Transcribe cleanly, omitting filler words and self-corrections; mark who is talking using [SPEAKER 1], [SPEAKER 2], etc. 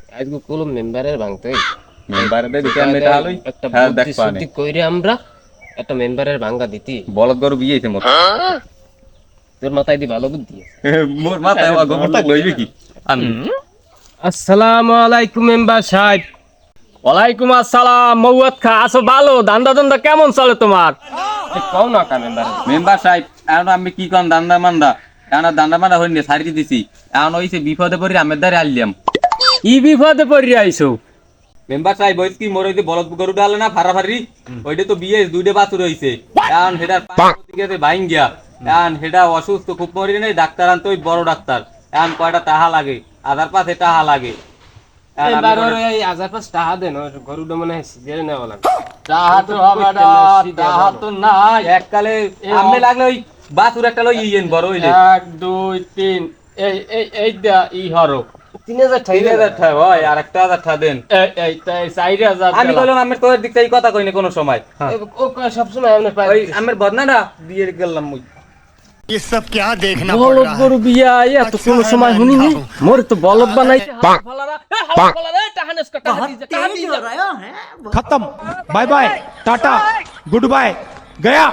[SPEAKER 1] আজকে কোন মেম্বারের ভাঙতে
[SPEAKER 2] মেম্বারে দিতে আমি এটা হলই
[SPEAKER 1] একটা
[SPEAKER 2] হ্যাঁ
[SPEAKER 1] বুদ্ধি
[SPEAKER 2] দেখ পানি
[SPEAKER 1] শুদ্ধি কইরে আমরা একটা মেম্বারের ভাঙা দিতি।
[SPEAKER 2] বলদ গরু বিয়েছে মোর
[SPEAKER 1] তোর মাথায় দি ভালো বুদ্ধি আছে।
[SPEAKER 2] মোর মাথায় গোবর থাক লইবি কি আন
[SPEAKER 1] আসসালামু আলাইকুম মেম্বার সাহেব।
[SPEAKER 3] ওয়ালাইকুম আসসালাম। মৌয়াত খা আছো ভালো? দান্দা কেমন চলে তোমার?
[SPEAKER 1] কও না কা মেম্বার।
[SPEAKER 2] মেম্বার সাহেব এখন আমি কি কোন দান্দা মান্দা এখন দান্দা মান্দা হইনি সারি দিছি এখন হইছে বিপদে পড়ি আমের দ্বারে আনলাম
[SPEAKER 3] কি বিপদে পড়ি আইছো?
[SPEAKER 2] মেম্বার সাহেব ওই কি মোর ওই যে বলদ গরু ডালে না ফারাফারি ওইটা তো বিয়ে দুইটা বাছুর হইছে এখন সেটার পাঁচ বাইন গিয়া এখন সেটা অসুস্থ খুব মরি নেই ডাক্তার আনতে ওই বড় ডাক্তার এখন কয়টা টাহা লাগে 1500 টাহা লাগে এখন আমি
[SPEAKER 1] এবার
[SPEAKER 2] মনে-
[SPEAKER 1] এই হাজার পাঁচ টাকা দেন ওর গরুটা মনে হয় সিরিয়াল নেওয়া লাগবে।
[SPEAKER 2] টাহা তো হবে না টাহা তো নাই এককালে আমি লাগলে ওই বাছুর একটা লই ইয়েন বড় হইলে
[SPEAKER 3] 1 2 3 এই দা ই হরো
[SPEAKER 1] 3000 টাকা
[SPEAKER 2] 3000 টাকা হয় আর 1000 টাকা দেন
[SPEAKER 3] এই তাই 4000
[SPEAKER 2] আমি কইলাম আমের তোর দিক থেকে কথা কইনি কোনো সময়
[SPEAKER 1] ও সব সময় আমরা পাই।
[SPEAKER 2] ওই আমের বদনাটা দিয়ে গেলাম মুই
[SPEAKER 4] ये सब क्या देखना पड़
[SPEAKER 3] বলদ
[SPEAKER 4] रहा है।
[SPEAKER 3] গরু বিয়া আইয়া তো কোন সময় শুনি নি মোর তো বলদ বানাইতে
[SPEAKER 4] खत्म bye bye tata goodbye गया